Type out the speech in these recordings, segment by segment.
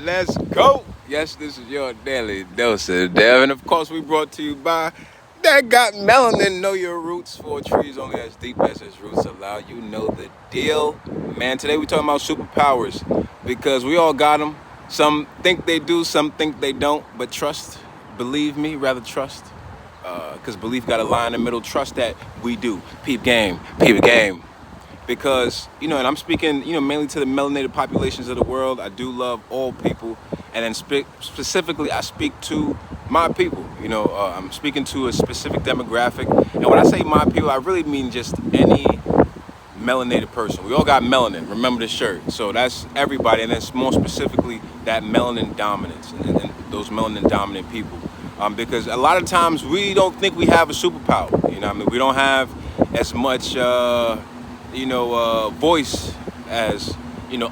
Let's go. Yes, this is your daily dose of Dev. And of course, we brought to you by That Got Melanin. Know your roots. For trees only as deep as its roots allow. You know the deal. Man, today we talking about superpowers because we all got them. Some think they do, some think they don't. But trust, believe me, rather trust. Because belief got a line in the middle. Trust that we do. Peep game. Peep game. Because, and I'm speaking, mainly to the melanated populations of the world. I do love all people. And then specifically, I speak to my people. I'm speaking to a specific demographic. And when I say my people, I really mean just any melanated person. We all got melanin. Remember the shirt. So that's everybody. And that's more specifically that melanin dominance and those melanin dominant people. Because a lot of times we don't think we have a superpower. We don't have as much... voice as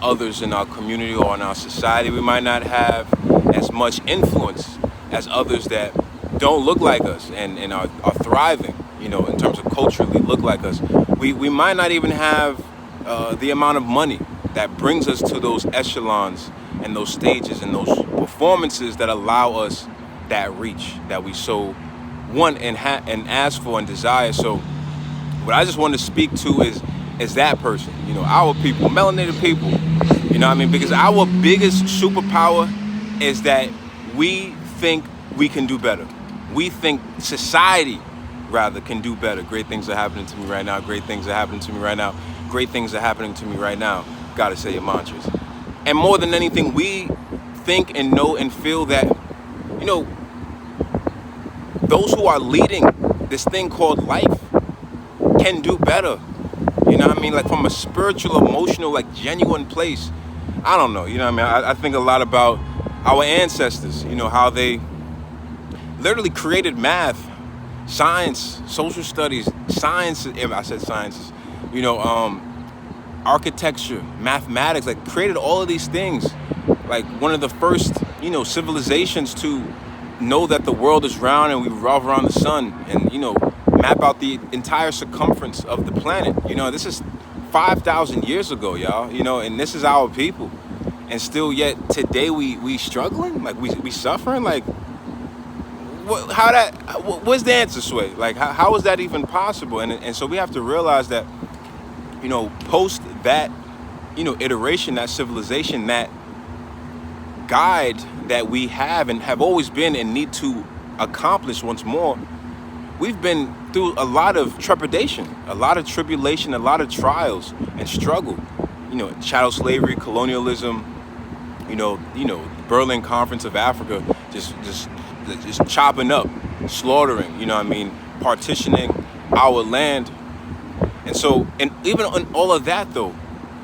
others in our community or in our society. We might not have as much influence as others that don't look like us and are thriving, in terms of culturally look like us. We might not even have the amount of money that brings us to those echelons and those stages and those performances that allow us that reach that we so want and ask for and desire. So what I just want to speak to is that person, our people, melanated people, because our biggest superpower is that we think we can do better. We think society, rather, can do better. Great things are happening to me right now. Great things are happening to me right now. Great things are happening to me right now. Gotta say your mantras. And more than anything, we think and know and feel that, those who are leading this thing called life can do better. Like from a spiritual, emotional, like genuine place. I don't know, I think a lot about our ancestors, how they literally created math, science, social studies, science, I said sciences, architecture, mathematics, like created all of these things. Like one of the first, civilizations to know that the world is round and we revolve around the sun and, map out the entire circumference of the planet. This is 5,000 years ago, y'all, and this is our people. And still yet today we struggling, like we suffering, like what's the answer, Sway? Like how is that even possible? And so we have to realize that, post that, iteration, that civilization, that guide that we have and have always been and need to accomplish once more, we've been through a lot of trepidation, a lot of tribulation, a lot of trials and struggle. Chattel slavery, colonialism, Berlin Conference of Africa, just chopping up, slaughtering, partitioning our land. And so, and even on all of that though,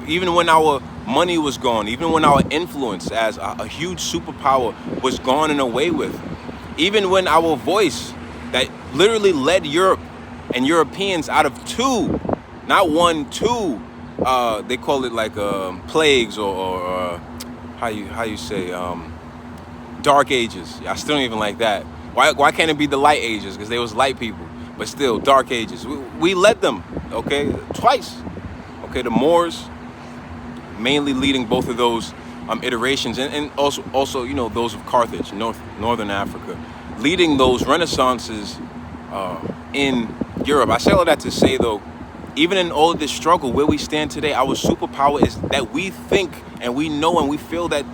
even when our money was gone, even when our influence as a huge superpower was gone and away with, even when our voice that literally led Europe and Europeans out of two, not one, two, they call it like plagues or how you say, dark ages. I still don't even like that. Why can't it be the light ages? Because they was light people, but still dark ages. We led them, okay, twice. Okay, the Moors, mainly leading both of those iterations, and also those of Carthage, northern Africa, leading those renaissances in Europe. I say all that to say though, even in all of this struggle, where we stand today, our superpower is that we think and we know and we feel that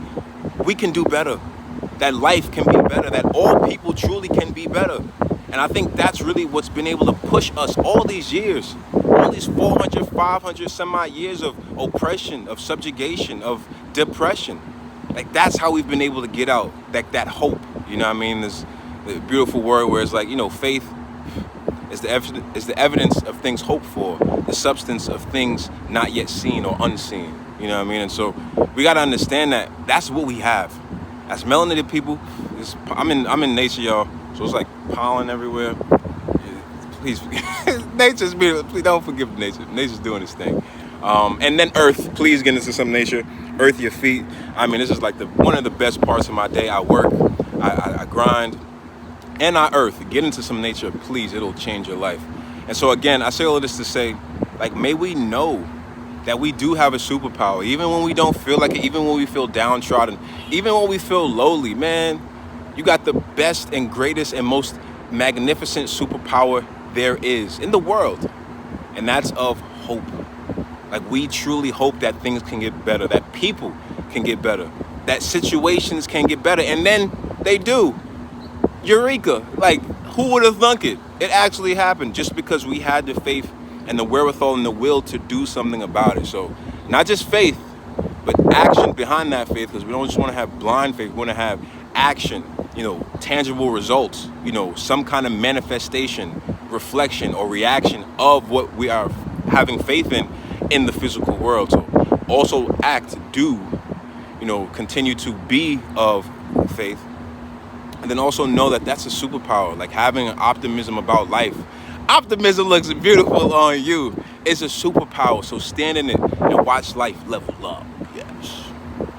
we can do better, that life can be better, that all people truly can be better. And I think that's really what's been able to push us all these years, all these 400, 500 some odd years of oppression, of subjugation, of depression. Like that's how we've been able to get out, that hope. This the beautiful word where it's like, faith is the evidence of things hoped for, the substance of things not yet seen or unseen. And so we got to understand that that's what we have. As melanated people, I'm in nature, y'all. So it's like pollen everywhere. Please, nature's beautiful. Please don't forgive nature. Nature's doing its thing. And then earth. Please get into some nature. Earth your feet. This is like one of the best parts of my day. I work, I grind, and I earth. Get into some nature, please. It'll change your life. And so again, I say all of this to say, like, may we know that we do have a superpower, even when we don't feel like it, even when we feel downtrodden, Even when we feel lowly, man, you got the best and greatest and most magnificent superpower there is in the world. And that's of hope. Like, we truly hope that things can get better, that people can get better, that situations can get better. And then they do. Eureka. Like, who would have thunk it? It actually happened just because we had the faith and the wherewithal and the will to do something about it. So not just faith, but action behind that faith, because we don't just want to have blind faith. We want to have action, tangible results, some kind of manifestation, reflection, or reaction of what we are having faith in the physical world. So also act, do, continue to be of faith. And then also know that that's a superpower, like having an optimism about life. Optimism looks beautiful on you. It's a superpower, so stand in it and watch life level up.